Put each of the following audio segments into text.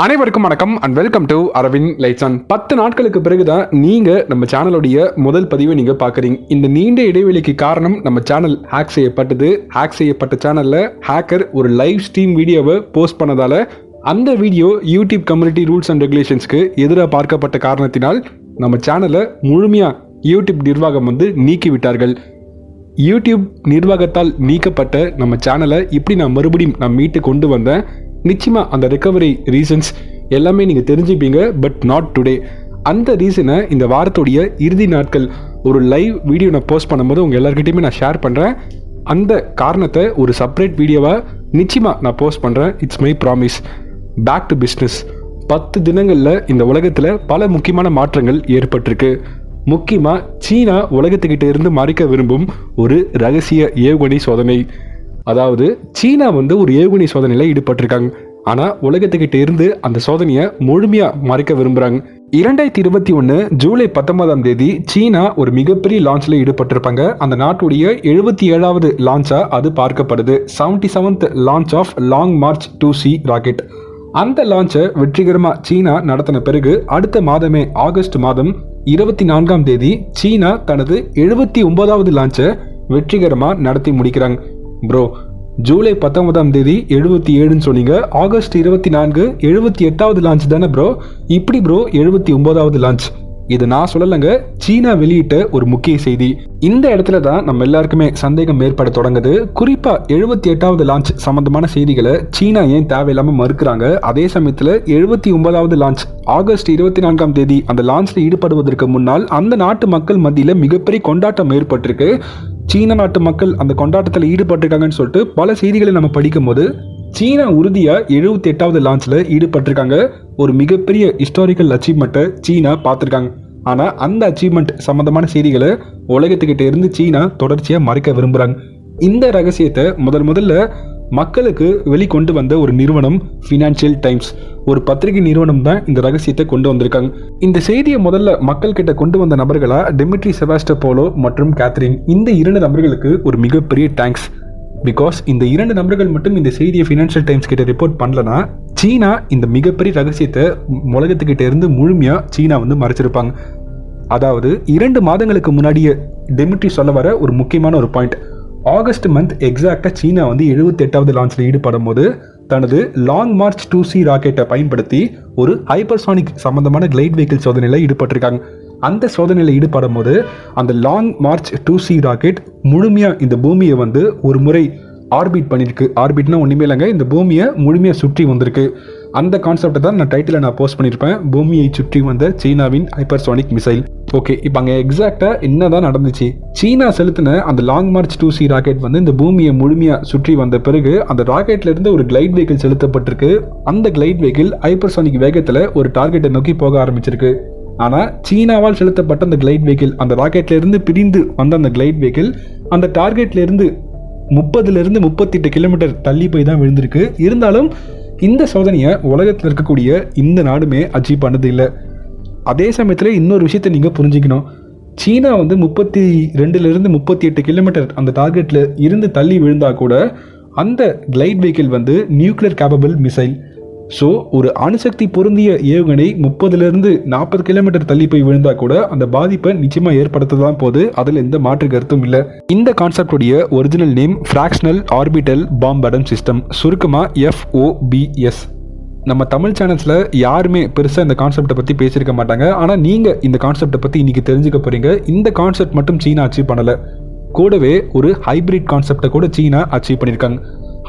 அனைவருக்கும் வணக்கம் and welcome to Aravind lights on. 10 நாட்களுக்கு பிறகுதான் நீங்க நம்ம சேனலுடைய முதல் பதிவை நீங்க பாக்குறீங்க. இந்த நீண்ட இடைவெளிக்கு காரணம் நம்ம சேனல் ஹேக் செய்யப்பட்டது. ஹேக் செய்யப்பட்ட சேனல்ல ஹேக்கர் ஒரு லைவ் ஸ்ட்ரீம் வீடியோவை போஸ்ட் பண்ணதால அந்த video YouTube community rules and ரெகுலேஷன்ஸ்க்கு எதிராக பார்க்கப்பட்ட காரணத்தினால் நம்ம சேனலை முழுமையா யூடியூப் நிர்வாகம் நீக்கி விட்டார்கள். யூடியூப் நிர்வாகத்தால் நீக்கப்பட்ட நம்ம சேனலை இப்படி நான் மறுபடியும் மீட்டு கொண்டு வந்தேன். நிச்சயமா அந்த ரெக்கவரி ரீசன்ஸ் எல்லாமே நீங்க தெரிஞ்சுப்பீங்க, பட் நாட் டுடே. அந்த ரீசனை இந்த வாரத்துடைய இறுதி நாட்கள் ஒரு லைவ் வீடியோ நான் போஸ்ட் பண்ணும்போது உங்க எல்லார்கிட்டையுமே நான் ஷேர் பண்றேன். அந்த காரணத்தை ஒரு செப்பரேட் வீடியோவா நிச்சயமா நான் போஸ்ட் பண்றேன். It's my promise. Back to business. 10 தினங்கள்ல இந்த உலகத்துல பல முக்கியமான மாற்றங்கள் ஏற்பட்டிருக்கு. முக்கியமா சீனா உலகத்துக்கிட்ட இருந்து மறைக்க விரும்பும் ஒரு ரகசிய ஏவுகணை சோதனை. அதாவது சீனா ஒரு ஏவுகணை சோதனையில ஈடுபட்டிருக்காங்க. ஆனா உலகத்துக்கிட்ட இருந்து அந்த சோதனையை முழுமையா மறைக்க விரும்புறாங்க. 2021 ஜூலை 19ஆம் தேதி சீனா ஒரு மிகப்பெரிய லான்ச்ல ஈடுபட்டிருப்பாங்க. அந்த நாட்டுடைய 77வது லான்ச்சா அது பார்க்கப்படுது. 77th launch of Long March 2C rocket. அந்த லான்ச்சை வெற்றிகரமா சீனா நடத்தின பிறகு அடுத்த மாதமே ஆகஸ்ட் மாதம் 24ஆம் தேதி சீனா தனது 79வது லான்ச்சை வெற்றிகரமா நடத்தி முடிக்கிறாங்க. ப்ரோ, ஜூலை 19ஆம் தேதி 77ன்னு சொன்னீங்க, ஆகஸ்ட் 24 78வது லான்ச் தானே ப்ரோ? இப்படி ப்ரோ 79வது லான்ச்? இது நான் சொல்லலைங்க, சீனா வெளியிட்ட ஒரு முக்கிய செய்தி. இந்த இடத்துல தான் நம்ம எல்லாருக்குமே சந்தேகம் ஏற்பட தொடங்குது. குறிப்பா 78வது லான்ச் சம்பந்தமான செய்திகளை சீனா ஏன் தேவையில்லாம மறுக்கிறாங்க? அதே சமயத்துல 79வது லான்ச் ஆகஸ்ட் 24ஆம் தேதி அந்த லான்ச்ல ஈடுபடுவதற்கு முன்னால் அந்த நாட்டு மக்கள் மத்தியில மிகப்பெரிய கொண்டாட்டம் ஏற்பட்டிருக்கு. சீன நாட்டு மக்கள் அந்த கொண்டாட்டத்தில் ஈடுபட்டிருக்காங்கன்னு சொல்லிட்டு பல செய்திகளை நம்ம படிக்கும் போது சீனா உறுதியா 78வது லான்ச்ல ஈடுபட்டிருக்காங்க. ஒரு மிகப்பெரிய ஹிஸ்டாரிக்கல் அச்சீவ்மெண்ட்டை சீனா பார்த்திருக்காங்க. ஆனா அந்த அச்சீவ்மெண்ட் சம்பந்தமான செய்திகளை உலகத்துக்கிட்ட இருந்து சீனா தொடர்ச்சியா மறைக்க விரும்புறாங்க. இந்த ரகசியத்தை முதல்ல மக்களுக்கு வெளிக்கொண்டு வந்த ஒரு நிறுவனம் ஃபினான்ஷியல் டைம்ஸ், ஒரு பத்திரிகை நிறுவனம் தான் இந்த ரகசியத்தை கொண்டு வந்திருக்காங்க. இந்த செய்தியை முதல்ல மக்கள் கிட்ட கொண்டு வந்த நபர்களா டிமிட்ரி செவாஸ்டோபோலோ மற்றும் கேத்ரின். இந்த 2 நபர்களுக்கு ஒரு மிகப்பெரிய தேங்க்ஸ். பிகாஸ் இந்த 2 நபர்கள் மட்டும் இந்த செய்தியை ஃபினான்ஷியல் டைம்ஸ் கிட்ட ரிப்போர்ட் பண்ணலனா சீனா இந்த மிகப்பெரிய ரகசியத்தை உலகத்துக்கிட்ட இருந்து முழுமையா சீனா மறைச்சிருப்பாங்க. அதாவது 2 மாதங்களுக்கு முன்னாடியே டிமிட்ரி சொல்ல வர ஒரு முக்கியமான ஒரு பாயிண்ட். ஆகஸ்ட் மந்த் எக்ஸாக்டா சீனா 78வது லான்ச்ல ஈடுபடும் போது தனது லாங் மார்ச் 2C ராக்கெட்டை பயன்படுத்தி ஒரு ஹைப்பர்சானிக் சம்பந்தமான கிளைட் வெஹிக்கிள் சோதனையில ஈடுபட்டிருக்காங்க. அந்த சோதனையில ஈடுபடும் போது அந்த லாங் மார்ச் 2C ராக்கெட் முழுமையா இந்த பூமியை ஒரு முறை ஆர்பிட் பண்ணிருக்கு. ஆர்பிட்னா ஒண்ணுமே இல்லைங்க, இந்த பூமியை முழுமையா சுற்றி வந்திருக்கு. அந்த கான்செப்டை தான் நான் டைட்டில் போஸ்ட் பண்ணியிருப்பேன், பூமியை சுற்றி வந்த சீனாவின் ஹைப்பர்சானிக் மிசைல். ஓகே, இப்போ அங்கே எக்ஸாக்டா என்னதான் நடந்துச்சு? சீனா செலுத்தின அந்த லாங் மார்ச் 2C ராக்கெட் இந்த பூமியை முழுமையா சுற்றி வந்த பிறகு அந்த ராக்கெட்ல இருந்து ஒரு கிளைட் வெஹிக்கிள் செலுத்தப்பட்டிருக்கு. அந்த கிளைட் வெஹிக்கிள் ஹைப்பர்சானிக் வேகத்துல ஒரு டார்கெட்டை நோக்கி போக ஆரம்பிச்சிருக்கு. ஆனா சீனாவால் செலுத்தப்பட்ட அந்த கிளைட் வெஹிக்கிள், அந்த ராக்கெட்ல இருந்து பிரிந்து வந்த அந்த கிளைட் வெஹிக்கிள் அந்த டார்கெட்ல இருந்து 30 to 38 கிலோமீட்டர் தள்ளி போய் தான் விழுந்திருக்கு. இருந்தாலும் இந்த சோதனையை உலகத்தில் இருக்கக்கூடிய இந்த நாடுமே அச்சீவ் பண்ணது இல்லை. அதே சமயத்தில் இன்னொரு விஷயத்தை நீங்கள் புரிஞ்சுக்கணும். சீனா 32 to 38 கிலோமீட்டர் அந்த டார்கெட்டில் இருந்து தள்ளி விழுந்தா கூட அந்த glide vehicle nuclear capable missile. So ஒரு அணுசக்தி பொருந்திய ஏவுகணை 30 to 40 கிலோமீட்டர் தள்ளி போய் விழுந்தா கூட அந்த பாதிப்பை நிச்சயமா ஏற்படுத்ததான் போது. அதில் எந்த மாற்று கருத்தும் இல்லை. இந்த கான்செப்டுடைய original name fractional orbital bombardment system, சுருக்கமா FOBS. நம்ம தமிழ் சேனல்ஸ்ல யாருமே பெருசா இந்த கான்செப்டை பத்தி பேசியிருக்க மாட்டாங்க. ஆனா நீங்க இந்த கான்செப்டை பத்தி இன்னைக்கு தெரிஞ்சுக்க போறீங்க. இந்த கான்செப்ட் மட்டும் சீனா அச்சீவ் பண்ணல, கூடவே ஒரு ஹைபிரிட் கான்செப்டை கூட சீனா அச்சீவ் பண்ணியிருக்காங்க.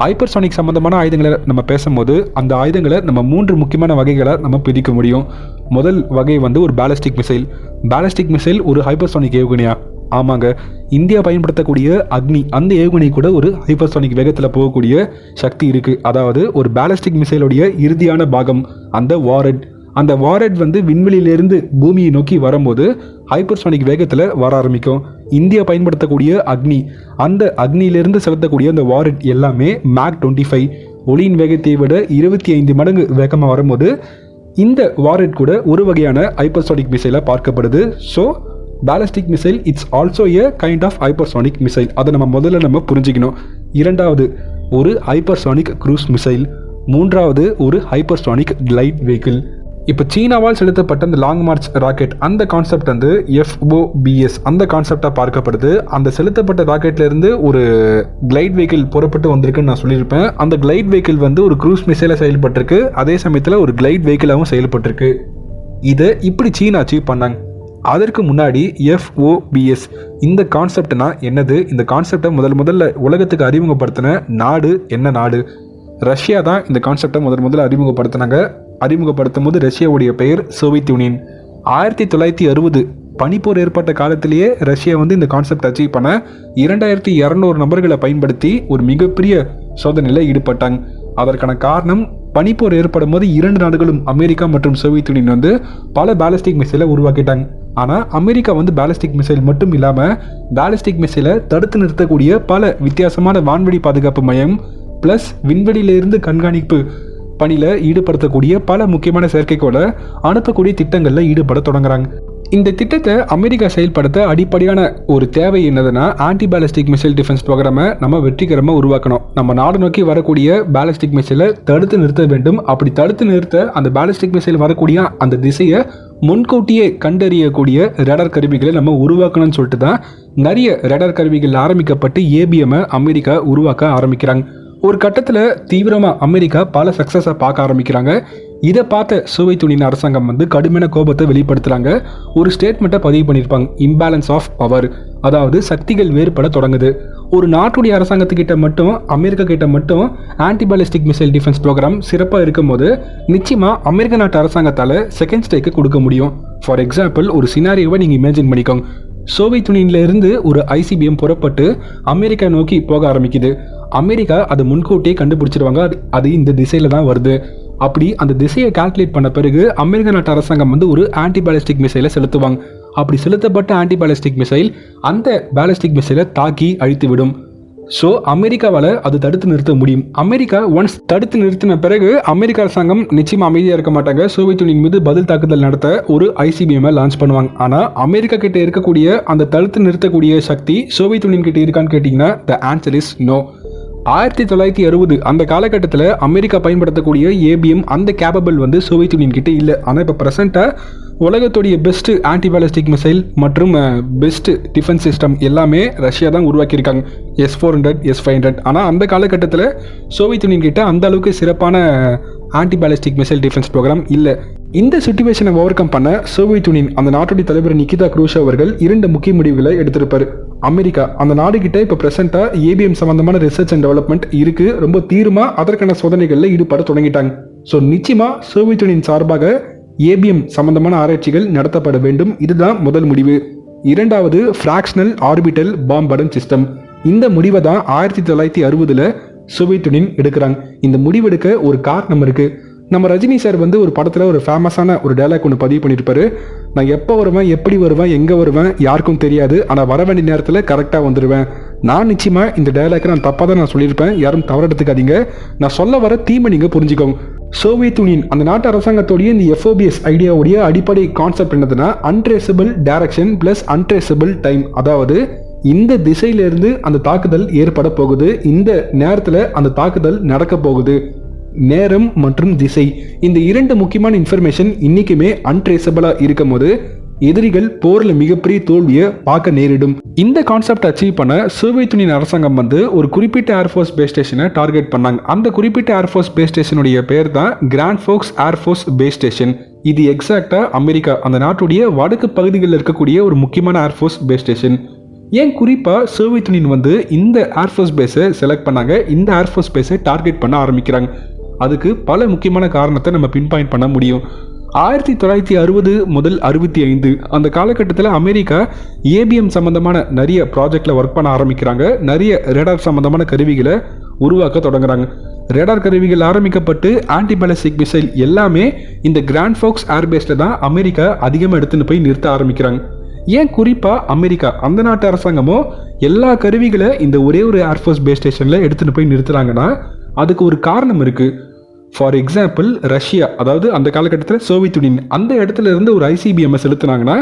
ஹைப்பர்சானிக் சம்பந்தமான ஆயுதங்களை நம்ம பேசும்போது அந்த ஆயுதங்களை நம்ம 3 முக்கியமான வகைகளை நம்ம பிரிக்க முடியும். முதல் வகை ஒரு பேலஸ்டிக் மிசைல். பேலஸ்டிக் மிசைல் ஒரு ஹைப்பர்சானிக் ஏவுகணையா? ஆமாங்க. இந்தியா பயன்படுத்தக்கூடிய அக்னி அந்த ஏவுகணை கூட ஒரு ஹைப்பர்சானிக் வேகத்தில் போகக்கூடிய சக்தி இருக்கு. அதாவது ஒரு பேலஸ்டிக் மிசைலுடைய இறுதியான பாகம் அந்த வாரட். அந்த வாரட் விண்வெளியிலிருந்து பூமியை நோக்கி வரும்போது ஹைப்பர்சானிக் வேகத்தில் வர ஆரம்பிக்கும். இந்தியா பயன்படுத்தக்கூடிய அக்னி, அந்த அக்னியிலிருந்து செலுத்தக்கூடிய அந்த வாரட் எல்லாமே Mach 25 ஒளியின் வேகத்தை விட 25 மடங்கு வேகமாக வரும்போது இந்த வாரட் கூட ஒரு வகையான ஹைப்பர்சானிக் மிசைலாக பார்க்கப்படுது. So ballistic missile it's also a kind of hypersonic missile. அதை முதல்ல புரிஞ்சுக்கணும். இரண்டாவது ஒரு ஹைப்பர்சானிக் க்ரூஸ் மிசைல். மூன்றாவது ஒரு ஹைப்பர்சானிக் கிளைட் வெஹிக்கிள். இப்போ சீனாவால் செலுத்தப்பட்ட அந்த லாங் மார்ச் ராக்கெட் அந்த கான்செப்ட் வந்து FOBS அந்த கான்செப்டாக பார்க்கப்படுது. அந்த செலுத்தப்பட்ட ராக்கெட்ல இருந்து ஒரு கிளைட் வெஹிக்கிள் புறப்பட்டு வந்திருக்குன்னு நான் சொல்லியிருப்பேன். அந்த கிளைட் வெஹிக்கிள் வந்து ஒரு க்ரூஸ் மிசைலாக செயல்பட்டிருக்கு, அதே சமயத்தில் ஒரு கிளைட் வெஹிக்கிளாகவும் செயல்பட்டிருக்கு. இதை இப்படி சீனா அச்சீவ் பண்ணாங்க. அதற்கு முன்னாடி FOBS இந்த கான்செப்ட்னா என்னது? இந்த கான்செப்டை முதல்ல உலகத்துக்கு அறிமுகப்படுத்தின நாடு என்ன நாடு? ரஷ்யா தான் இந்த கான்செப்டை முதல்ல அறிமுகப்படுத்தினாங்க. அறிமுகப்படுத்தும் போது ரஷ்யாவுடைய பெயர் சோவியத் யூனியன். 1960 பனிப்போர் ஏற்பட்ட காலத்திலேயே ரஷ்யா வந்து இந்த கான்செப்ட் அச்சீவ் பண்ண 2200 நபர்களை பயன்படுத்தி ஒரு மிகப்பெரிய சோதனையில் ஈடுபட்டாங்க. அதற்கான காரணம் பனிப்போர் ஏற்படும் போது இரண்டு நாடுகளும் அமெரிக்கா மற்றும் சோவியத் யூனியன் வந்து பல பேலிஸ்டிக் மிசைலை உருவாக்கிட்டாங்க. ஆனால் அமெரிக்கா வந்து பேலிஸ்டிக் மிசைல் மட்டும் இல்லாமல் பேலிஸ்டிக் மிசைலை தடுத்து நிறுத்தக்கூடிய பல வித்தியாசமான வான்வெளி பாதுகாப்பு மையம் ப்ளஸ் விண்வெளியிலிருந்து கண்காணிப்பு பணியில் ஈடுபடுத்தக்கூடிய பல முக்கியமான செயற்கைக்கோளை அனுப்பக்கூடிய திட்டங்களில் ஈடுபட தொடங்குறாங்க. இந்த திட்டத்தை அமெரிக்கா செயல்படுத்த அடிப்படையான ஒரு தேவை என்னதுன்னா ஆன்டி பேலிஸ்டிக் மிசைல் டிஃபென்ஸ் ப்ரோக்ராமை நம்ம வெற்றிகரமாக உருவாக்கணும். நம்ம நாடு நோக்கி வரக்கூடிய பேலிஸ்டிக் மிசைலை தடுத்து நிறுத்த வேண்டும். அப்படி தடுத்து நிறுத்த அந்த பேலிஸ்டிக் மிசைல் வரக்கூடிய அந்த திசையை முன்கூட்டியே கண்டறியக்கூடிய ரேடார் கருவிகளை நம்ம உருவாக்கணும்னு சொல்லிட்டு தான் நிறைய ரேடார் கருவிகள் ஆரம்பிக்கப்பட்டு ABM அமெரிக்கா உருவாக்க ஆரம்பிக்கிறாங்க. ஒரு கட்டத்தில் தீவிரமாக அமெரிக்கா பல சக்ஸஸை பார்க்க ஆரம்பிக்கிறாங்க. இதை பார்த்த சோவியத் யூனியன் அரசாங்கம் வந்து கடுமையான கோபத்தை வெளிப்படுத்துகிறாங்க. ஒரு ஸ்டேட்மெண்ட்டை பதிவு பண்ணியிருப்பாங்க, இம்பேலன்ஸ் ஆஃப் பவர், அதாவது சக்திகள் வேறுபட தொடங்குது. ஒரு நாட்டுடைய அரசாங்கத்துக்கிட்ட மட்டும் அமெரிக்கா கிட்ட மட்டும் anti ballistic missile defence programme சிறப்பாக இருக்கும் போது நிச்சயமாக அமெரிக்க நாட்டு அரசாங்கத்தால் செகண்ட் ஸ்டேக்கு கொடுக்க முடியும். ஃபார் எக்ஸாம்பிள் ஒரு சினாரியோவை நீங்கள் இமேஜின் பண்ணிக்கோங்க. சோவியத் யூனியன்ல இருந்து ஒரு ICBM புறப்பட்டு அமெரிக்கா நோக்கி போக ஆரம்பிக்குது. அமெரிக்கா அதை முன்கூட்டியே கண்டுபிடிச்சிருவாங்க, அது இந்த திசையில தான் வருது. அப்படி அந்த திசையை கால்குலேட் பண்ண பிறகு அமெரிக்க நாட்டு அரசாங்கம் வந்து ஒரு ஆன்டி பேலிஸ்டிக் மிசைலை செலுத்துவாங்க. அப்படி செலுத்தப்பட்ட ஆன்டி பேலிஸ்டிக் மிசைல் அந்த பேலிஸ்டிக் மிசைலை தாக்கி அழித்து விடும். ஸோ அமெரிக்காவால் அது தடுத்து நிறுத்த முடியும். அமெரிக்கா ஒன்ஸ் தடுத்து நிறுத்தின பிறகு அமெரிக்க அரசாங்கம் நிச்சயமாக அமைதியாக இருக்க மாட்டாங்க. சோவியத் யூனியன் மீது பதில் தாக்குதல் நடத்த ஒரு ICBM லான்ச் பண்ணுவாங்க. ஆனால் அமெரிக்கா கிட்ட இருக்கக்கூடிய அந்த தடுத்து நிறுத்தக்கூடிய சக்தி சோவியத் யூனியன் கிட்ட இருக்கான்னு கேட்டிங்கன்னா த ஆன்சர் இஸ் நோ. 1960 அந்த காலகட்டத்தில் அமெரிக்கா பயன்படுத்தக்கூடிய ABM அந்த கேபபிள் வந்து சோவியத் யூனியன் கிட்ட இல்லை. ஆனால் இப்போ ப்ரெசென்ட்டாக உலகத்துடைய பெஸ்ட் ஆன்டி பேலிஸ்டிக் மிசைல் மற்றும் பெஸ்ட் டிஃபென்ஸ் சிஸ்டம் எல்லாமே ரஷ்யா தான் உருவாக்கியிருக்காங்க, S-400 S-500. ஆனால் அந்த காலகட்டத்தில் சோவியத் யூனியன் கிட்ட அந்த அளவுக்கு சிறப்பான anti ballistic missile defence programme இல்லை. இந்த சிச்சுவேஷனை ஓவர் கம் பண்ண சோவியத் யூனியன் அந்த நாட்டுடைய தலைவர் நிகிதா க்ரூஷேவ் அவர்கள் 2 முக்கிய முடிவுகளை எடுத்திருப்பார். அமெரிக்கா அந்த நாடுகிட்ட இப்போ ப்ரெசென்ட்டாக ABM சம்பந்தமான ரிசர்ச் அண்ட் டெவலப்மெண்ட் இருக்கு, ரொம்ப தீவிரமாக அதற்கான சோதனைகளில் ஈடுபட தொடங்கிட்டாங்க. ஸோ நிச்சயமாக சோவியத் யூனியன் சார்பாக ABM சம்பந்தமான ஆராய்ச்சிகள் நடத்தப்பட வேண்டும். இதுதான் முதல் முடிவு. இரண்டாவது ஃப்ராக்ஷனல் ஆர்பிட்டல் பாம்பர்டன் சிஸ்டம். இந்த முடிவை தான் 1960 சோவியத் யூனியன் எடுக்கிறாங்க. இந்த முடிவெடுக்க ஒரு காரணம் இருக்கு. நம்ம ரஜினி சார் வந்து ஒரு படத்தில் ஒரு ஃபேமஸான ஒரு டைலாக் ஒன்று பதிவு பண்ணியிருப்பாரு. நான் எப்போ வருவேன், எப்படி வருவேன், எங்கே வருவேன் யாருக்கும் தெரியாது, ஆனால் வர வேண்டிய நேரத்தில் கரெக்டாக வந்துடுவேன். நான் நிச்சயமாக இந்த டைலாக்கை நான் தப்பாக தான் நான் சொல்லியிருப்பேன், யாரும் தவறு எடுத்துக்காதீங்க. நான் சொல்ல வர தீமை நீங்கள் புரிஞ்சுக்கோங்க. சோவியத் யூனியன் அந்த நாட்டு அரசாங்கத்தோடைய இந்த FOBS ஐடியாவுடைய அடிப்படை கான்செப்ட் என்னதுன்னா untraceable direction plus untraceable time. அதாவது இந்த திசையிலிருந்து அந்த தாக்குதல் ஏற்பட போகுது, இந்த நேரத்தில் அந்த தாக்குதல் நடக்க போகுது. நேரம் மற்றும் திசை இந்த 2 முக்கியமான இன்ஃபர்மேஷன் இன்னைக்குமே அன்ட்ரேசபிளா இருக்கும் போது எதிரிகள் போரில் மிகப்பெரிய தோல்வியை பார்க்க நேரிடும். இந்த கான்செப்ட் அச்சீவ் பண்ண சோவியத் யூனியன் அரசாங்கம் வந்து ஒரு குறிப்பிட்ட ஏர்ஃபோர்ஸ் பேஸ் ஸ்டேஷனை டார்கெட் பண்ணாங்க. அந்த குறிப்பிட்ட ஏர்ஃபோர்ஸ் பேஸ் ஸ்டேஷனுடைய பேர் தான் Grand Forks Air Force base station. இது எக்ஸாக்டா அமெரிக்கா அந்த நாட்டுடைய வடக்கு பகுதிகளில் இருக்கக்கூடிய ஒரு முக்கியமான ஏர்ஃபோர்ஸ் பேஸ் ஸ்டேஷன். ஏன் குறிப்பாக சோவியத் யூனியன் வந்து இந்த ஏர்ஃபோர்ஸ் பேஸை செலக்ட் பண்ணாங்க, இந்த ஏர்ஃபோர்ஸ் பேஸை டார்கெட் பண்ண ஆரம்பிக்கிறாங்க? அதுக்கு பல முக்கியமான காரணத்தை நம்ம பின்பாயிண்ட் பண்ண முடியும். 1960 முதல் 65 அந்த காலகட்டத்தில் அமெரிக்கா ABM சம்பந்தமான நிறைய ப்ராஜெக்டில் ஒர்க் பண்ண ஆரம்பிக்கிறாங்க. நிறைய ரேடார் சம்பந்தமான கருவிகளை உருவாக்க தொடங்குறாங்க. ரேடார் கருவிகள் ஆரம்பிக்கப்பட்டு ஆன்டி பேலிஸ்டிக் மிசைல் எல்லாமே இந்த கிராண்ட் ஃபோர்க்ஸ் ஏர்பேஸில் தான் அமெரிக்கா அதிகமாக எடுத்துன்னு போய் நிறுத்த ஆரம்பிக்கிறாங்க. ஏன் குறிப்பாக அமெரிக்கா அந்த நாட்டு அரசாங்கமோ எல்லா கருவிகளை இந்த ஒரே ஒரு ஏர்ஃபோர்ஸ் பேஸ் ஸ்டேஷனில் எடுத்துகிட்டு போய் நிறுத்துறாங்கன்னா அதுக்கு ஒரு காரணம் இருக்குது. ஃபார் எக்ஸாம்பிள் ரஷ்யா, அதாவது அந்த காலகட்டத்தில் சோவியத் யூனியன் அந்த இடத்துல இருந்து ஒரு ICBM செலுத்தினாங்கன்னா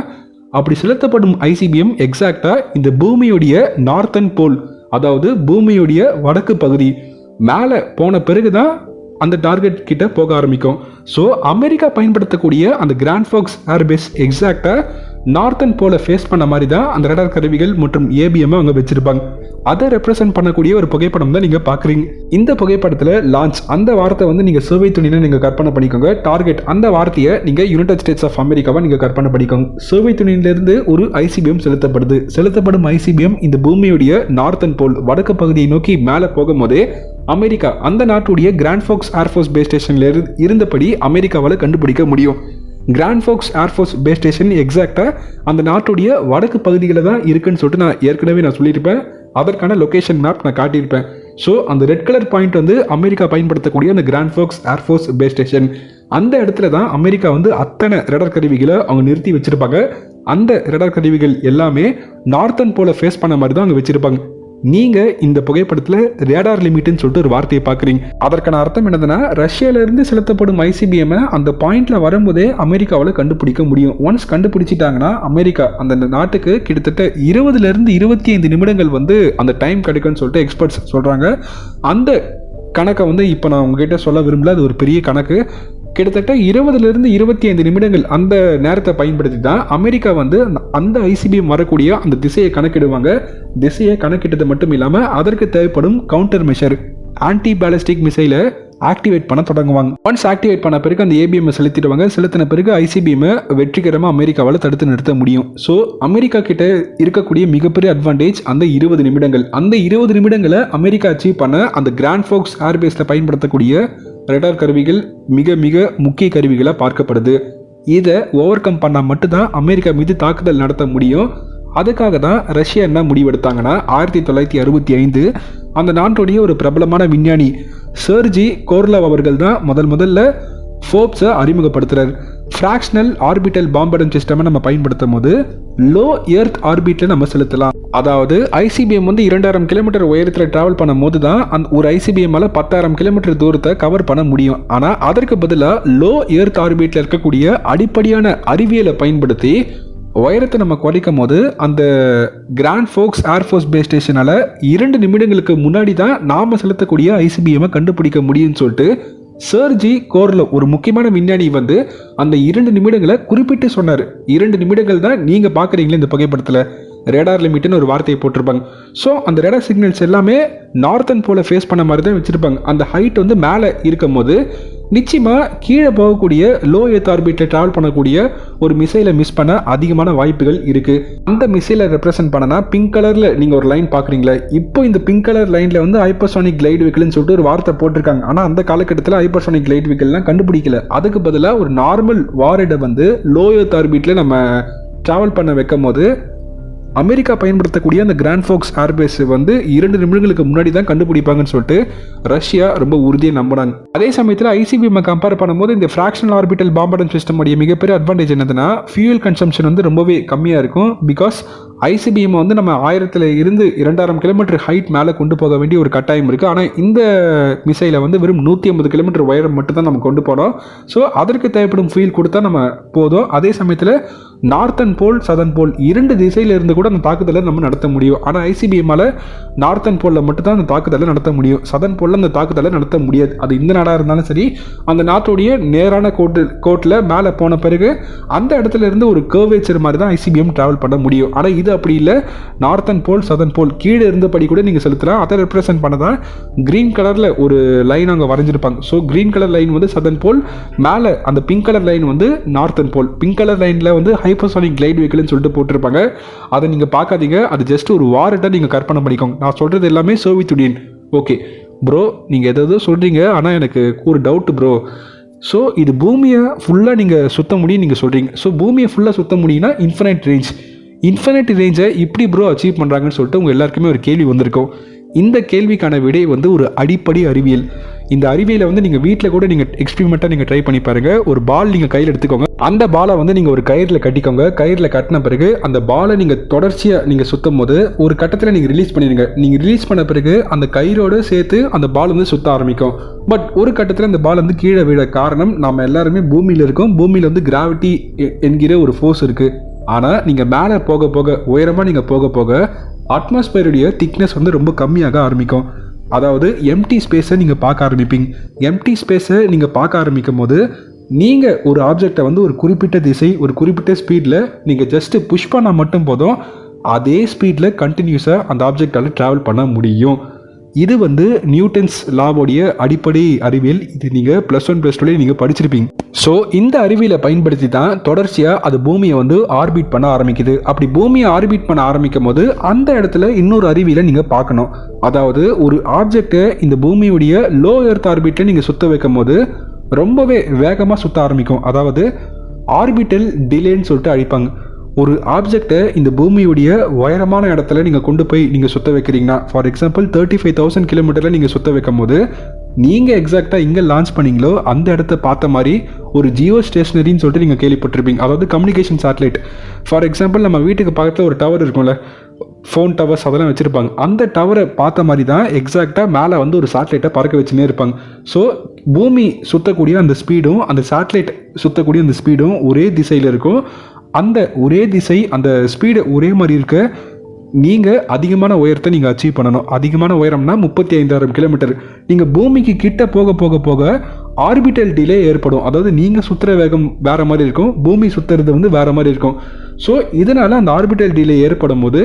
அப்படி செலுத்தப்படும் ஐசிபிஎம் எக்ஸாக்டா இந்த பூமியுடைய நார்த்தன் போல், அதாவது பூமியுடைய வடக்கு பகுதி மேலே போன பிறகுதான் அந்த டார்கெட் கிட்ட போக ஆரம்பிக்கும். ஸோ அமெரிக்கா பயன்படுத்தக்கூடிய அந்த கிராண்ட் ஃபாக்ஸ் ஏர்பேஸ் எக்ஸாக்டா நார்த்தன் போல ஃபேஸ் பண்ண மாதிரி தான் அந்த ரடார் கருவிகள் மற்றும் ஏபிஎம் அவங்க வச்சிருப்பாங்க. அதை ரெப்ரசென்ட் பண்ணக்கூடிய ஒரு புகைப்படம் தான் நீங்க பாக்குறீங்க. இந்த புகைப்படத்துல லான்ச் அந்த வார்த்தை வந்து நீங்க சோவியத் யூனியனை நீங்க கற்பனை பண்ணிக்கோங்க. டார்கெட் அந்த வார்த்தையை நீங்க யுனைடெட் ஸ்டேட்ஸ் ஆஃப் அமெரிக்காவை நீங்க கற்பனை பண்ணிக்கோங்க. சோவியத் யூனியன்ல இருந்து ஒரு ஐசிபிஎம் செலுத்தப்படும் ஐசிபிஎம் இந்த பூமியுடைய நார்த்தன் போல் வடக்கு பகுதியை நோக்கி மேலே போகும்போதே அமெரிக்கா அந்த நாட்டுடைய கிராண்ட் ஃபாக்ஸ் ஏர்ஃபோர்ஸ் பேஸ் ஸ்டேஷன்ல இருந்தபடி அமெரிக்காவால் கண்டுபிடிக்க முடியும். Grand Fox Air Force base station exactly அந்த நாட்டுடைய வடக்கு பகுதிகளில் தான் இருக்குன்னு சொல்லிட்டு நான் ஏற்கனவே சொல்லியிருப்பேன். அதற்கான லொகேஷன் மேப் நான் காட்டியிருப்பேன். ஸோ அந்த ரெட் கலர் பாயிண்ட் வந்து அமெரிக்கா பயன்படுத்தக்கூடிய அந்த Grand Fox Air Force base station. அந்த இடத்துல தான் அமெரிக்கா வந்து அத்தனை ரடார் கருவிகளை அவங்க நிறுத்தி வச்சிருப்பாங்க. அந்த ரடார் கருவிகள் எல்லாமே நார்த்தன் போல ஃபேஸ் பண்ண மாதிரி தான் அவங்க வச்சிருப்பாங்க. நீங்க இந்த புகைப்படத்தில் ரேடார் லிமிட்னு சொல்லிட்டு ஒரு வார்த்தையை பார்க்குறீங்க. அதற்கான அர்த்தம் என்னதுன்னா, ரஷ்யால இருந்து செலுத்தப்படும் ஐசிபிஎம் அந்த பாயிண்ட்ல வரும்போதே அமெரிக்காவில் கண்டுபிடிக்க முடியும். ஒன்ஸ் கண்டுபிடிச்சிட்டாங்கன்னா அமெரிக்கா அந்த நாட்டுக்கு கிட்டத்தட்ட 20 to 25 நிமிடங்கள் வந்து அந்த டைம் கிடைக்கும்னு சொல்லிட்டு எக்ஸ்பர்ட்ஸ் சொல்றாங்க. அந்த கணக்கை வந்து இப்போ நான் உங்ககிட்ட சொல்ல விரும்பல, அது ஒரு பெரிய கணக்கு. கிட்டத்தட்ட 20 to 25 நிமிடங்கள் அந்த நேரத்தை பயன்படுத்தி தான் அமெரிக்கா வந்து அந்த ஐசிபிஎம் வரக்கூடிய அந்த திசையை கணக்கிடுவாங்க. திசையை கணக்கிட்டது மட்டும் இல்லாமல் அதற்கு தேவைப்படும் கவுண்டர் மெஷர் ஆன்டி பேலிஸ்டிக் மிசைலை ஆக்டிவேட் பண்ண தொடங்குவாங்க. ஒன்ஸ் ஆக்டிவேட் பண்ண பிறகு அந்த ஏபிஎம் செலுத்திடுவாங்க. செலுத்தின பிறகு ஐசிபிஎம் வெற்றிகரமாக அமெரிக்காவால் தடுத்து நிறுத்த முடியும். ஸோ அமெரிக்கா கிட்ட இருக்கக்கூடிய மிகப்பெரிய அட்வான்டேஜ் அந்த 20 நிமிடங்கள். அந்த 20 நிமிடங்களை அமெரிக்கா அச்சீவ் பண்ண அந்த கிராண்ட் ஃபாக்ஸ் ஏர்பேஸில் பயன்படுத்தக்கூடிய ரடார் கருவிகள் மிக மிக முக்கிய கருவிகளாக பார்க்கப்படுது. இதை ஓவர் கம் பண்ணால் மட்டும்தான் அமெரிக்கா மீது தாக்குதல் நடத்த முடியும். அதுக்காக தான் ரஷ்யா என்ன முடிவெடுத்தாங்கன்னா, 1965 அந்த நாட்டுடைய ஒரு பிரபலமான விஞ்ஞானி சர்ஜி கோர்லவ் அவர்கள் தான் முதல்ல ஃபோப்ஸை அறிமுகப்படுத்துறாரு. ஃப்ராக்ஷனல் ஆர்பிட்டல் பாம்பர்டன் சிஸ்டமை நம்ம பயன்படுத்தும் போது லோ எர்த் ஆர்பிட்டில் நம்ம செலுத்தலாம். அதாவது ஐசிபிஎம் வந்து 2000 கிலோமீட்டர் உயரத்தில் டிராவல் பண்ணும் போது தான் அந்த ஒரு ஐசிபிஎம்மால் 10,000 கிலோமீட்டர் தூரத்தை கவர் பண்ண முடியும். ஆனால் அதற்கு பதிலாக லோ எர்த் ஆர்பிட்டில் இருக்கக்கூடிய அடிப்படையான அறிவியலை பயன்படுத்தி உயரத்தை நம்ம குறைக்கும் போது அந்த கிராண்ட் ஃபாக்ஸ் ஏர்ஃபோர்ஸ் பேஸ் ஸ்டேஷனால் 2 நிமிடங்களுக்கு முன்னாடி தான் நாம் செலுத்தக்கூடிய ஐசிபிஎம்மை கண்டுபிடிக்க முடியும்னு சொல்லிட்டு சர்ஜி கோர்லவ் ஒரு முக்கியமான விஞ்ஞானி வந்து அந்த 2 நிமிடங்களை குறிப்பிட்டு சொன்னார். 2 நிமிடங்கள் தான் நீங்கள் பார்க்குறீங்களே இந்த புகைப்படத்தில் ரேடார் லிமிட்னு ஒரு வார்த்தையை போட்டிருப்பாங்க. ஸோ அந்த ரேடார் சிக்னல்ஸ் எல்லாமே நார்த்தன் போல ஃபேஸ் பண்ண மாதிரி தான் வச்சுருப்பாங்க. அந்த ஹைட் வந்து மேலே இருக்கும் போது நிச்சயமாக கீழே போகக்கூடிய லோ எர்த் ஆர்பிட்டில் ட்ராவல் பண்ணக்கூடிய ஒரு மிசைலை மிஸ் பண்ண அதிகமான வாய்ப்புகள் இருக்குது. அந்த மிசைலை ரெப்ரசென்ட் பண்ணனா பிங்க் கலரில் நீங்கள் ஒரு லைன் பார்க்குறீங்களா, இப்போ இந்த பிங்க் கலர் லைனில் வந்து ஹைப்பர்சோனிக் கிளைட் வெஹிக்கிள்னு சொல்லிட்டு ஒரு வார்த்தை போட்டிருக்காங்க. ஆனால் அந்த காலகட்டத்தில் ஹைப்பர்சோனிக் கிளைட் வெஹிக்கிள்லாம் கண்டுபிடிக்கல. அதுக்கு பதிலாக ஒரு நார்மல் வாரடை வந்து லோ எர்த் ஆர்பிட்டில் நம்ம ட்ராவல் பண்ண வைக்கும் போது அமெரிக்கா பயன்படுத்தக்கூடிய அந்த கிராண்ட் ஃபாக்ஸ் ஏர்பேஸ் வந்து 2 நிமிடங்களுக்கு முன்னாடி தான் கண்டுபிடிப்பாங்கன்னு சொல்லிட்டு ரஷ்யா ரொம்ப உறுதியை நம்பினாங்க. அதே சமயத்தில் ஐசிபிஎம் கம்பேர் பண்ணும்போது இந்த ஃப்ராக்ஷனல் ஆர்பிட்டல் பாம்பர்டன் சிஸ்டம் உடைய மிகப்பெரிய அட்வான்டேஜ் என்னதுன்னா, ஃபியூல் கன்சம்ஷன் வந்து ரொம்பவே கம்மியாக இருக்கும். பிகாஸ் ஐசிபிஎம் வந்து நம்ம 1000 இருந்து 2000 கிலோமீட்டர் ஹைட் மேலே கொண்டு போக வேண்டிய ஒரு கட்டாயம் இருக்குது. ஆனால் இந்த மிசைலை வந்து வெறும் 150 கிலோமீட்டர் உயரம் மட்டும் தான் நம்ம கொண்டு போனோம். ஸோ அதற்கு தேவைப்படும் ஃபியூல் கொடுத்தா நம்ம போதும். அதே சமயத்தில் நார்த்தன் போல் சதன் போல் 2 திசையில இருந்து கூட அந்த தாக்குதலை நம்ம நடத்த முடியும். ஆனால் ஐசிபிஎம்மால் நார்த்தன் போலில் மட்டும்தான் அந்த தாக்குதலை நடத்த முடியும். சதன் போலில் அந்த தாக்குதலை நடத்த முடியாது. அது இந்த நாடாக இருந்தாலும் சரி, அந்த நாட்டுடைய நேரான கோட்டில் மேலே போன பிறகு அந்த இடத்துல இருந்து ஒரு கர்வேச்சர் மாதிரி தான் ஐசிபிஎம் ட்ராவல் பண்ண முடியும். ஆனால் இது அப்படி இல்லை. நார்த்தன் போல் சதன் போல் கீழே இருந்தபடி கூட நீங்கள் செலுத்தலாம். அதை ரெப்ரசென்ட் பண்ண தான் கிரீன் கலரில் ஒரு லைன் அங்கே வரைஞ்சிருப்பாங்க. ஸோ கிரீன் கலர் லைன் வந்து சதன் போல், மேலே அந்த பிங்க் கலர் லைன் வந்து நார்த்தன் போல். பிங்க் கலர் லைனில் வந்து ஹைப்பர்சோனிக் கிளைட் வெஹிக்கிள்னு சொல்லிட்டு போட்டிருப்பாங்க. அதை நீங்கள் பார்க்காதீங்க, அது ஜஸ்ட் ஒரு வாரட்டை நீங்கள் கற்பனை பண்ணிக்கோங்க. நான் சொல்கிறது எல்லாமே சோவியத் யூனியன். ஓகே ப்ரோ, நீங்கள் எதாவது சொல்கிறீங்க, ஆனால் எனக்கு ஒரு டவுட் ப்ரோ. ஸோ இது பூமியை ஃபுல்லாக நீங்கள் சுற்ற முடியும் நீங்கள் சொல்கிறீங்க. ஸோ பூமியை ஃபுல்லாக சுற்ற முடியும்னா இன்ஃபினைட் ரேஞ்சை இப்படி ப்ரோ அச்சீவ் பண்ணுறாங்கன்னு சொல்லிட்டு உங்கள் எல்லாருக்குமே ஒரு கேள்வி வந்திருக்கும். இந்த கேள்விக்கான விடை வந்து ஒரு அடிப்படை அறிவியல். இந்த அறிவியலை வந்து நீங்கள் வீட்டில் கூட நீங்கள் எக்ஸ்பெரிமெண்ட்டாக நீங்கள் ட்ரை பண்ணி பாருங்கள். ஒரு பால் நீங்கள் கையில் எடுத்துக்கோங்க. அந்த பாலை வந்து நீங்கள் ஒரு கயிறில் கட்டிக்கோங்க. கயிறில் கட்டின பிறகு அந்த பாலை நீங்கள் தொடர்ச்சியாக நீங்கள் சுற்றும் போது ஒரு கட்டத்தில் நீங்கள் ரிலீஸ் பண்ணிடுங்க. நீங்கள் ரிலீஸ் பண்ண பிறகு அந்த கயிறோடு சேர்த்து அந்த பால் வந்து சுற்ற ஆரம்பிக்கும். பட் ஒரு கட்டத்தில் அந்த பால் வந்து கீழே விழ காரணம், நம்ம எல்லாருமே பூமியில் இருக்கோம். பூமியில் வந்து கிராவிட்டி என்கிற ஒரு ஃபோர்ஸ் இருக்குது. ஆனால் நீங்கள் மேலே போக போக உயரமாக நீங்கள் போக போக அட்மாஸ்பியருடைய திக்னஸ் வந்து ரொம்ப கம்மியாக ஆரம்பிக்கும். அதாவது எம்டி ஸ்பேஸை நீங்கள் பார்க்க ஆரம்பிப்பீங்க. எம்டி ஸ்பேஸை நீங்கள் பார்க்க ஆரம்பிக்கும் போது நீங்கள் ஒரு ஆப்ஜெக்டை வந்து ஒரு குறிப்பிட்ட திசை ஒரு குறிப்பிட்ட ஸ்பீடில் நீங்கள் ஜஸ்ட்டு புஷ் பண்ணால் மட்டும் போதும், அதே ஸ்பீடில் கண்டினியூஸாக அந்த ஆப்ஜெக்டால் ட்ராவல் பண்ண முடியும். இது வந்து நியூட்டன்ஸ் லாவோடைய அடிப்படை அறிவியல். இது நீங்கள் +1 +2 நீங்கள் படிச்சிருப்பீங்க. ஸோ இந்த அறிவியலை பயன்படுத்தி தான் தொடர்ச்சியாக அது பூமியை வந்து ஆர்பிட் பண்ண ஆரம்பிக்குது. அப்படி பூமியை ஆர்பிட் பண்ண ஆரம்பிக்கும் போது அந்த இடத்துல இன்னொரு அறிவியலை நீங்கள் பார்க்கணும். அதாவது ஒரு ஆப்ஜெக்டை இந்த பூமியுடைய லோ எர்த் ஆர்பிட்டில் நீங்கள் சுற்ற வைக்கும் போது ரொம்பவே வேகமாக சுற்ற ஆரம்பிக்கும். அதாவது ஆர்பிட்டல் டிலேன்னு சொல்லிட்டு அழைப்பாங்க. ஒரு ஆப்ஜெக்டை இந்த பூமியுடைய உயரமான இடத்துல நீங்கள் கொண்டு போய் நீங்கள் சுற்ற வைக்கிறீங்கன்னா, ஃபார் எக்ஸாம்பிள் 35,000 கிலோமீட்டரில் நீங்கள் சுற்ற வைக்கும் போது நீங்கள் எக்ஸாக்டாக எங்கே லான்ச் பண்ணீங்களோ அந்த இடத்த பார்த்த மாதிரி ஒரு ஜியோ ஸ்டேஷனரின்னு சொல்லிட்டு நீங்கள் கேள்விப்பட்டிருப்பீங்க. அதாவது கம்யூனிகேஷன் சேட்டலைட். ஃபார் எக்ஸாம்பிள் நம்ம வீட்டுக்கு பக்கத்தில் ஒரு டவர் இருக்கும்ல, ஃபோன் டவர்ஸ் அதெல்லாம் வச்சுருப்பாங்க. அந்த டவரை பார்த்த மாதிரி தான் எக்ஸாக்டாக மேலே வந்து ஒரு சேட்டலைட்டை பறக்க வச்சுனே இருப்பாங்க. ஸோ பூமி சுற்றக்கூடிய அந்த ஸ்பீடும் அந்த சேட்டலைட் சுற்றக்கூடிய அந்த ஸ்பீடும் ஒரே திசையில் இருக்கும். அந்த ஒரே திசை அந்த ஸ்பீடு ஒரே மாதிரி இருக்க நீங்கள் அதிகமான உயரத்தை நீங்கள் அச்சீவ் பண்ணணும். அதிகமான உயரம்னா 35,000 கிலோமீட்டர். நீங்கள் பூமிக்கு கிட்ட போக போக போக ஆர்பிட்டல் டிலே ஏற்படும். அதாவது நீங்கள் சுற்றுற வேகம் வேறு மாதிரி இருக்கும், பூமி சுற்றுறது வந்து வேறு மாதிரி இருக்கும். ஸோ இதனால் அந்த ஆர்பிட்டல் டிலே ஏற்படும் போது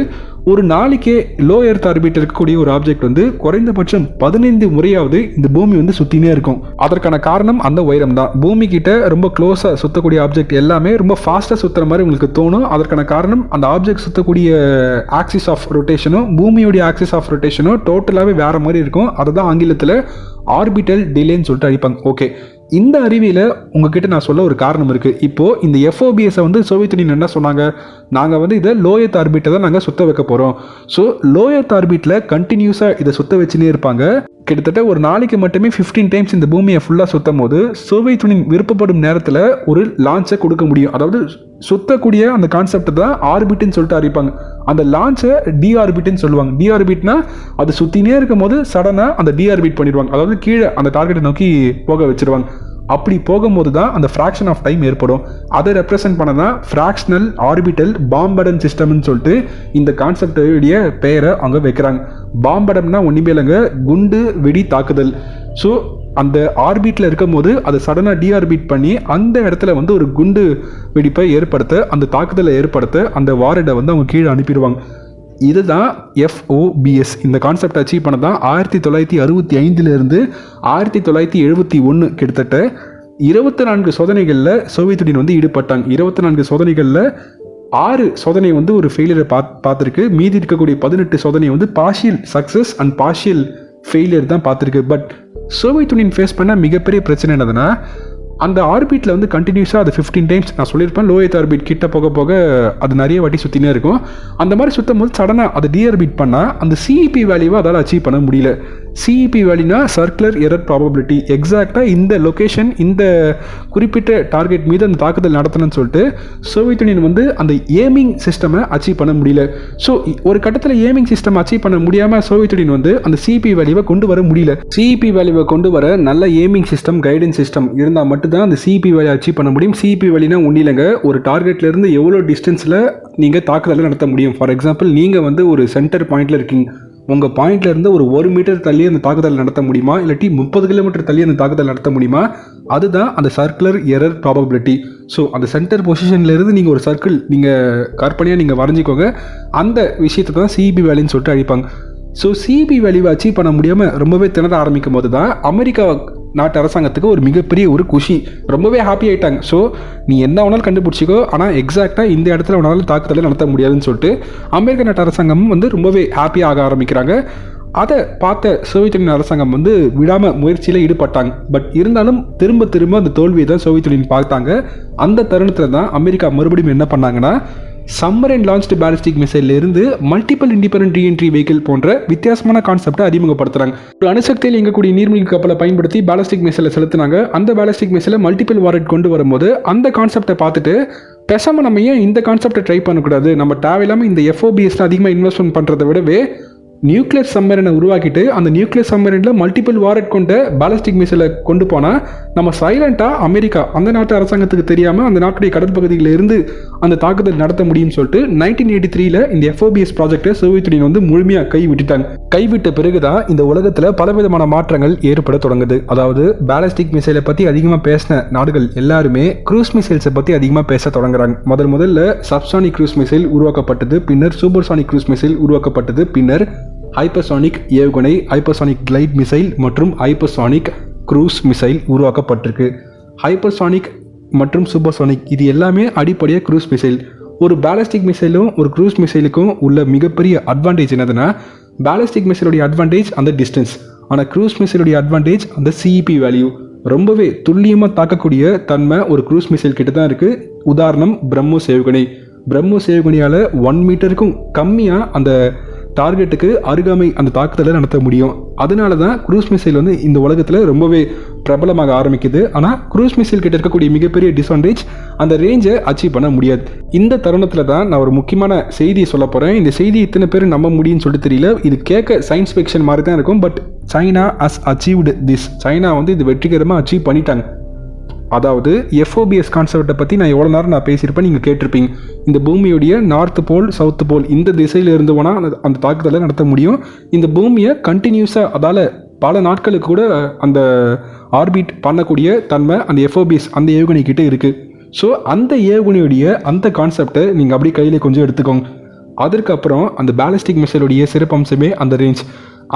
ஒரு நாளைக்கே லோ எர்த் ஆர்பிட் இருக்கக்கூடிய ஒரு ஆப்ஜெக்ட் வந்து குறைந்தபட்சம் 15 முறையாவது இந்த பூமி வந்து சுற்றினே இருக்கும். அதற்கான காரணம் அந்த உயரம் தான். பூமி கிட்ட ரொம்ப க்ளோஸாக சுற்றக்கூடிய ஆப்ஜெக்ட் எல்லாமே ரொம்ப ஃபாஸ்ட்டாக சுற்றுற மாதிரி உங்களுக்கு தோணும். அதற்கான காரணம் அந்த ஆப்ஜெக்ட் சுற்றக்கூடிய ஆக்சிஸ் ஆஃப் ரொட்டேஷனும் பூமியுடைய ஆக்சிஸ் ஆஃப் ரொட்டேஷனும் டோட்டலாகவே வேறு மாதிரி இருக்கும். அதுதான் ஆங்கிலத்தில் ஆர்பிட்டல் டிலேன்னு சொல்லிட்டு அழைப்பாங்க. ஓகே, இந்த அறிவியல உங்ககிட்ட நான் சொல்ல ஒரு காரணம் இருக்குது. இப்போது இந்த FOBS வந்து சோவியத் யூனியன் என்ன சொன்னாங்க, நாங்கள் வந்து இதை லோ எர்த் ஆர்பிட்டை தான் நாங்கள் சுற்ற வைக்க போகிறோம். ஸோ லோ எர்த் ஆர்பிட்டில் கண்டினியூஸாக இதை சுற்ற வச்சுனே இருப்பாங்க. கிட்டத்தட்ட ஒரு நாளைக்கு மட்டுமே 15 டைம்ஸ் இந்த பூமியை ஃபுல்லாக சுற்றும் போது சோவியத் யூனியன் விருப்பப்படும் நேரத்தில் ஒரு லான்ச்சை கொடுக்க முடியும். அதாவது சுற்றக்கூடிய அந்த கான்செப்ட் தான் ஆர்பிட்னு சொல்லிட்டு அறிவிப்பாங்க. அந்த லான்ச்சை டிஆர்பிட்னு சொல்லுவாங்க. டிஆர்பிட்னா அது சுற்றினே இருக்கும் போது சடனாக அந்த டிஆர்பிட் பண்ணிடுவாங்க. அதாவது கீழே அந்த டார்கெட்டை நோக்கி போக வச்சிருவாங்க. அப்படி போகும்போது தான் அந்த ஃப்ராக்ஷன் ஆஃப் டைம் ஏற்படும். அதை ரெப்ரசென்ட் பண்ண தான் ஃப்ராக்ஷனல் ஆர்பிட்டல் பாம்படன் சிஸ்டம்னு சொல்லிட்டு இந்த கான்செப்டுடைய பெயரை அவங்க வைக்கிறாங்க. பாம்படம்னா ஒன்றுமே இல்லைங்க, குண்டு வெடி தாக்குதல். ஸோ அந்த ஆர்பிட்டில் இருக்கும் போது அதை சடனாக டிஆர்பிட் பண்ணி அந்த இடத்துல வந்து ஒரு குண்டு வெடிப்பை ஏற்படுத்த, அந்த தாக்குதலை ஏற்படுத்த அந்த வாரடை வந்து அவங்க கீழே அனுப்பிடுவாங்க. இதுதான் FOBS. இந்த கான்செப்ட் அச்சீவ் பண்ண தான் 1965 1971 கிட்டத்தட்ட 24 சோதனைகளில் சோவியத் யூனியன் வந்து ஈடுபட்டாங்க. 24 சோதனைகளில் 6 சோதனை வந்து ஒரு ஃபெயிலியரை பார்த்துருக்கு. மீதி இருக்கக்கூடிய 18 சோதனை வந்து partial success and partial failure தான் பார்த்துருக்கு. பட் சோவியத் யூனியன் ஃபேஸ் பண்ண மிகப்பெரிய பிரச்சனை என்னதுன்னா, அந்த ஆர்பிட்டில் வந்து கண்டினியூஸாக அது 15 டைம்ஸ் நான் சொல்லியிருப்பேன், லோ எர்த் ஆர்பிட் கிட்ட போக போக அது நிறைய வாட்டி சுற்றினே இருக்கும். அந்த மாதிரி சுற்றும் போது சடனாக அதை டிஆர்பிட் பண்ணால் அந்த CEP வேல்யூவை அதால் அச்சீவ் பண்ண முடியல. CEP வேல்யூனா சர்க்குலர் எரர் ப்ராபபிலிட்டி. எக்ஸாக்டாக இந்த லொக்கேஷன் இந்த குறிப்பிட்ட டார்கெட் மீது அந்த தாக்குதல் நடத்தணும்னு சொல்லிட்டு சோவியத் யூனியன் வந்து அந்த ஏமிங் சிஸ்டமை அச்சீவ் பண்ண முடியல. ஸோ ஒரு கட்டத்தில் ஏமிங் சிஸ்டம் அச்சீவ் பண்ண முடியாமல் சோவியத் யூனியன் வந்து அந்த CEP வேல்யூவை கொண்டு வர முடியல. CEP வேல்யூவை கொண்டு வர நல்ல ஏமிங் சிஸ்டம் கைடன்ஸ் சிஸ்டம் இருந்தால் மட்டும் தான் அந்த CEP வேல்யூ அச்சீவ் பண்ண முடியும். CEP வேல்யூனா ஒன்றும் இல்லைங்க, ஒரு டார்கெட்லேருந்து எவ்வளோ டிஸ்டன்ஸில் நீங்கள் தாக்குதலை நடத்த முடியும். ஃபார் எக்ஸாம்பிள் நீங்கள் வந்து ஒரு சென்டர் பாயிண்டில் இருக்கீங்க, உங்கள் பாயிண்ட்லேருந்து ஒரு 1 மீட்டர் தள்ளி அந்த தாக்குதல் நடத்த முடியுமா, இல்லாட்டி 30 கிலோமீட்டர் தள்ளி அந்த தாக்குதல் நடத்த முடியுமா, அதுதான் அந்த சர்க்குலர் எரர் ப்ராபபிலிட்டி. ஸோ அந்த சென்டர் பொசிஷன்லேருந்து நீங்கள் ஒரு சர்க்கிள் நீங்கள் கற்பனையாக நீங்கள் வரைஞ்சிக்கோங்க. அந்த விஷயத்தை தான் CEP வேல்யூன்னு சொல்லிட்டு அழைப்பாங்க. ஸோ CEP வேல்யூவை அச்சீவ் பண்ண முடியாமல் ரொம்பவே திணற ஆரம்பிக்கும் போது தான் அமெரிக்கா நாட்டு அரசாங்கத்துக்கு ஒரு மிகப்பெரிய ஒரு குஷி, ரொம்பவே ஹாப்பி ஆகிட்டாங்க. ஸோ நீ என்ன வேணாலும் கண்டுபிடிச்சிக்கோ, ஆனால் எக்ஸாக்டாக இந்த இடத்துல உன்னால் தாக்குதலை நடத்த முடியாதுன்னு சொல்லிட்டு அமெரிக்க நாட்டு அரசாங்கமும் வந்து ரொம்பவே ஹாப்பியாக ஆக ஆரம்பிக்கிறாங்க. அதை பார்த்த சோவியத் யூனியன் அரசாங்கம் வந்து விடாமல் முயற்சியில் ஈடுபட்டாங்க. பட் இருந்தாலும் திரும்ப திரும்ப அந்த தோல்வியை தான் சோவியத் யூனியன் பார்த்தாங்க. அந்த தருணத்தில் தான் அமெரிக்கா மறுபடியும் என்ன பண்ணாங்கன்னா, சம்மரைன் லான்ச்டு பேலிஸ்டிக் மிசைல்ல இருந்து மல்டிபிள் இண்டிபெண்டன்ட் ரீஎன்ட்ரி வெஹிக்கிள் போன்ற வித்தியாசமான கான்செப்டை அறிமுகப்படுத்துறாங்க. ஒரு அணுசக்தியில் இயங்கக்கூடிய நீர்மூழ்கி கப்பலை பயன்படுத்தி பேலிஸ்டிக் மிசைலை செலுத்தினாங்க. அந்த பேலிஸ்டிக் மிசைலை மல்டிபிள் வாரட் கொண்டு வரும்போது அந்த கான்செப்டை பார்த்துட்டு பேசாம நம்ம ஏன் இந்த கான்செப்டை ட்ரை பண்ணக்கூடாது, நம்ம தேவையில்லாமல் இந்த FOBS அதிகமாக இன்வெஸ்ட்மெண்ட் பண்ணுறதை விடவே நியூக்ளியர் சம்மரனை உருவாக்கிட்டு அந்த நியூக்ளியர் சம்மரனில் மல்டிபிள் வாரட் கொண்ட பாலிஸ்டிக் மிசைலை கொண்டு போனால் நம்ம சைலண்டாக அமெரிக்கா அந்த நாட்டு அரசாங்கத்துக்கு தெரியாமல் அந்த நாட்டுடைய கடல் பகுதியில் இருந்து அந்த தாக்குதல் நடத்த முடியும்னு சொல்லிட்டு 1983 இந்த FOBS ப்ராஜெக்டை சோவியத் யூனியன் வந்து முழுமையாக கைவிட்டுட்டாங்க. கைவிட்ட பிறகுதான் இந்த உலகத்தில் பலவிதமான மாற்றங்கள் ஏற்பட தொடங்குது. அதாவது பாலிஸ்டிக் மிசைலை பற்றி அதிகமாக பேசின நாடுகள் எல்லாருமே க்ரூஸ் மிசைல்ஸை பற்றி அதிகமாக பேச தொடங்குறாங்க. முதல்ல சப்சானிக் க்ரூஸ் மிசைல் உருவாக்கப்பட்டது, பின்னர் சூப்பர்சானிக் க்ரூஸ் மிசைல் உருவாக்கப்பட்டது, பின்னர் ஹைப்பர்சானிக் ஏவுகணை, ஹைப்பர்சானிக் கிளைட் மிசைல் மற்றும் ஹைப்பர்சானிக் க்ரூஸ் மிசைல் உருவாக்கப்பட்டிருக்கு. ஹைப்பர்சானிக் மற்றும் சூப்பர்சானிக் இது எல்லாமே அடிப்படையாக க்ரூஸ் மிசைல். ஒரு பாலிஸ்டிக் மிசைலும் ஒரு க்ரூஸ் மிசைலுக்கும் உள்ள மிகப்பெரிய அட்வான்டேஜ் என்னதுன்னா, பாலிஸ்டிக் மிசைலுடைய அட்வான்டேஜ் அந்த டிஸ்டன்ஸ், ஆனால் க்ரூஸ் மிசைலுடைய அட்வான்டேஜ் அந்த CEP வேல்யூ. ரொம்பவே துல்லியமாக தாக்கக்கூடிய தன்மை ஒரு க்ரூஸ் மிசைல் கிட்ட தான் இருக்குது. உதாரணம் பிரம்மோஸ் ஏவுகணை. பிரம்மோஸ் ஏவுகணையால் 1 மீட்டருக்கும் கம்மியாக அந்த டார்கெட்டுக்கு அருகாமை அந்த தாக்குதலை நடத்த முடியும். அதனால தான் க்ரூஸ் மிசைல் வந்து இந்த உலகத்தில் ரொம்பவே பிரபலமாக ஆரம்பிக்குது. ஆனால் க்ரூஸ் மிசைல் கிட்ட இருக்கக்கூடிய மிகப்பெரிய டிஸ்அட்வான்டேஜ் அந்த ரேஞ்சை அச்சீவ் பண்ண முடியாது. இந்த தருணத்தில் தான் நான் ஒரு முக்கியமான செய்தியை சொல்ல போகிறேன். இந்த செய்தி இத்தனை பேர் நம்ப முடியும்னு சொல்லிட்டு தெரியல. இது கேட்க சயின்ஸ் ஃபிக்ஷன் மாதிரி தான் இருக்கும். But China has achieved this. China வந்து இது வெற்றிகரமாக அச்சீவ் பண்ணிட்டாங்க. அதாவது FOBS கான்செப்டை பற்றி நான் எவ்வளோ நேரம் நான் பேசியிருப்பேன், நீங்கள் கேட்டிருப்பீங்க. இந்த பூமியுடைய நார்த் போல் சவுத் போல் இந்த திசையில் இருந்து வேணால் அந்த தாக்குதலை நடத்த முடியும். இந்த பூமியை கண்டினியூஸாக அதால் பல நாட்களுக்கு கூட அந்த ஆர்பிட் பண்ணக்கூடிய தன்மை அந்த FOBS அந்த ஏவுகணைக்கிட்ட இருக்குது. ஸோ அந்த ஏவுகணையுடைய அந்த கான்செப்டை நீங்கள் அப்படியே கையில் கொஞ்சம் எடுத்துக்கோங்க. அதற்கப்புறம் அந்த பாலிஸ்டிக் மிசைலுடைய சிறப்பம்சமே அந்த ரேஞ்ச்.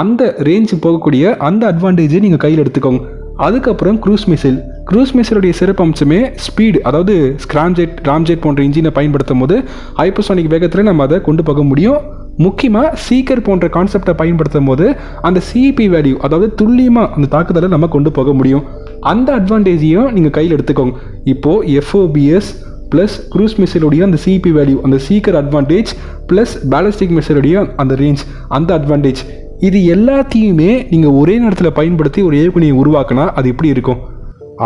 அந்த ரேஞ்சு போகக்கூடிய அந்த அட்வான்டேஜை நீங்கள் கையில் எடுத்துக்கோங்க. அதுக்கப்புறம் க்ரூஸ் மிசைலுடைய சிறப்பம்சமே ஸ்பீடு. அதாவது ஸ்கிராம்ஜெட், ராம்ஜெட் போன்ற இன்ஜினை பயன்படுத்தும் போது ஹைப்பர்சானிக் வேகத்தில் நம்ம அதை கொண்டு போக முடியும். முக்கியமாக சீக்கர் போன்ற கான்செப்டை பயன்படுத்தும் போது அந்த CEP வேல்யூ, அதாவது துல்லியமாக அந்த தாக்குதலை நம்ம கொண்டு போக முடியும். அந்த அட்வான்டேஜையும் நீங்கள் கையில் எடுத்துக்கோங்க. இப்போது FOBS ப்ளஸ் க்ரூஸ் மிசைலுடைய அந்த CEP வேல்யூ, அந்த சீக்கர் அட்வான்டேஜ் ப்ளஸ் பாலிஸ்டிக் மிசைலுடைய அந்த ரேஞ்ச், அந்த அட்வான்டேஜ், இது எல்லாத்தையுமே நீங்கள் ஒரே நேரத்தில் பயன்படுத்தி ஒரு ஏவுகணையை உருவாக்கினா அது எப்படி இருக்கும்?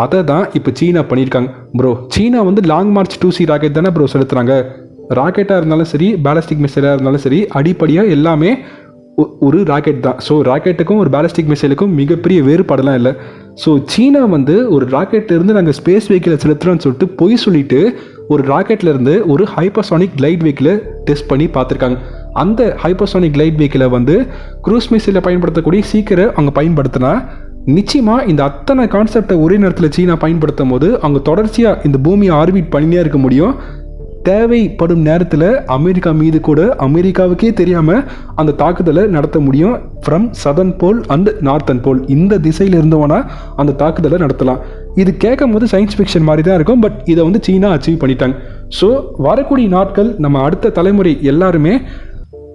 அதை தான் இப்போ சீனா பண்ணியிருக்காங்க. ப்ரோ சீனா வந்து லாங் மார்ச் 2C ராக்கெட் தானே ப்ரோ செலுத்துகிறாங்க. ராக்கெட்டாக இருந்தாலும் சரி, பாலிஸ்டிக் மிசைலாக இருந்தாலும் சரி, அடிப்படையாக எல்லாமே ஒரு ராக்கெட் தான். ஸோ ராக்கெட்டுக்கும் ஒரு பாலிஸ்டிக் மிசைலுக்கும் மிகப்பெரிய வேறுபாடெல்லாம் இல்லை. ஸோ சீனா வந்து ஒரு ராக்கெட்லேருந்து நாங்கள் ஸ்பேஸ் வெஹிக்கிளை செலுத்துகிறோன்னு சொல்லிட்டு பொய் சொல்லிட்டு ஒரு ராக்கெட்லேருந்து ஒரு ஹைப்பர்சானிக் கிளைட் வெஹிக்கிளை டெஸ்ட் பண்ணி பார்த்துருக்காங்க. அந்த ஹைப்பர்சானிக் கிளைட் வெஹிக்கிளை வந்து க்ரூஸ் மிசைலில் பயன்படுத்தக்கூடிய சீக்கரை அவங்க பயன்படுத்தினா நிச்சயமாக இந்த அத்தனை கான்செப்டை ஒரே நேரத்தில் சீனா பயன்படுத்தும் போது அவங்க தொடர்ச்சியாக இந்த பூமியை ஆர்பிட் பண்ணினே இருக்க முடியும். தேவைப்படும் நேரத்தில் அமெரிக்கா மீது கூட அமெரிக்காவுக்கே தெரியாமல் அந்த தாக்குதலை நடத்த முடியும். From southern pole and northern pole இந்த திசையில் இருந்தவனா அந்த தாக்குதலை நடத்தலாம். இது கேட்கும் போது சயின்ஸ் ஃபிக்ஷன் மாதிரி தான் இருக்கும். பட் இதை வந்து சீனா அச்சீவ் பண்ணிட்டாங்க. ஸோ வரக்கூடிய நாட்கள் நம்ம அடுத்த தலைமுறை எல்லாருமே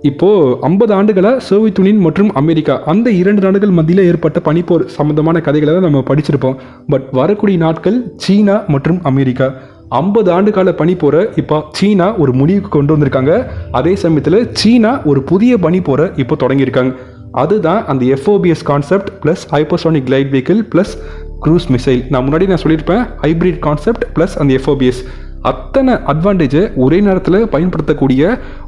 இப்போது 50 ஆண்டுகளாக சோவியத் யூனியன் மற்றும் அமெரிக்கா அந்த 2 நாடுகள் மத்தியில் ஏற்பட்ட பனிப்போர் சம்பந்தமான கதைகளை தான் நம்ம படிச்சிருப்போம். பட் வரக்கூடிய நாட்கள் சீனா மற்றும் அமெரிக்கா 50 ஆண்டு கால பனிப்போரை இப்போ சீனா ஒரு முடிவுக்கு கொண்டு வந்திருக்காங்க. அதே சமயத்தில் சீனா ஒரு புதிய பனிப்போரை இப்போ தொடங்கியிருக்காங்க. அதுதான் அந்த FOBS concept plus hypersonic glide vehicle plus cruise missile. நான் முன்னாடி சொல்லியிருப்பேன் ஹைப்ரிட் கான்செப்ட் ப்ளஸ் அந்த FOBS. அத்தனை அட்வான்டேஜை ஒரே நேரத்தில் பயன்படுத்தக்கூடிய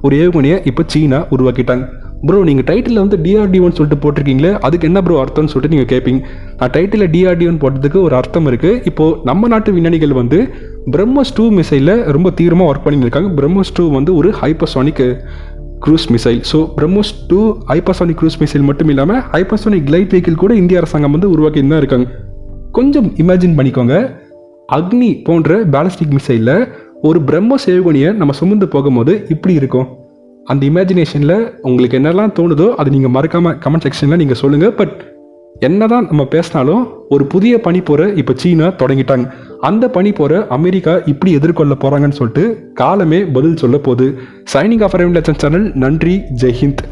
ஒரு ஏவுகணையை இப்போ சீனா உருவாக்கிட்டாங்க. ப்ரோ நீங்கள் டைட்டில் வந்து DRDOன்னு சொல்லிட்டு போட்டிருக்கீங்களே, அதுக்கு என்ன ப்ரோ அர்த்தம்னு சொல்லிட்டு நீங்கள் கேட்பீங்க. நான் டைட்டில் DRDOன்னு போட்டதுக்கு ஒரு அர்த்தம் இருக்குது. இப்போது நம்ம நாட்டு விஞ்ஞானிகள் வந்து பிரம்மோஸ் 2 மிசைலில் ரொம்ப தீவிரமாக ஒர்க் பண்ணியிருக்காங்க. பிரம்மோஸ் 2 வந்து ஒரு hypersonic cruise missile. So BrahMos 2 hypersonic cruise missile மட்டும் இல்லாமல் ஹைப்பர்சானிக் கிளைட் வெஹிக்கிள் கூட இந்திய அரசாங்கம் வந்து உருவாக்கி தான் இருக்காங்க. கொஞ்சம் இமேஜின் பண்ணிக்கோங்க, அக்னி போன்ற பாலிஸ்டிக் மிசைலில் ஒரு பிரம்மோஸ் ஏவுகணையை நம்ம சுமந்து போகும்போது இப்படி இருக்கும். அந்த இமேஜினேஷனில் உங்களுக்கு என்னெல்லாம் தோணுதோ அது நீங்கள் மறக்காமல் கமெண்ட் செக்ஷனில் நீங்கள் சொல்லுங்கள். பட் என்னதான் நம்ம பேசினாலும் ஒரு புதிய பனிப்போரை இப்போ சீனா தொடங்கிட்டாங்க. அந்த பனிப்போரை அமெரிக்கா இப்படி எதிர்கொள்ள போகிறாங்கன்னு சொல்லிட்டு காலமே பதில் சொல்ல போகுது. Signing off Aravind legend channel. நன்றி, ஜெய்ஹிந்த்.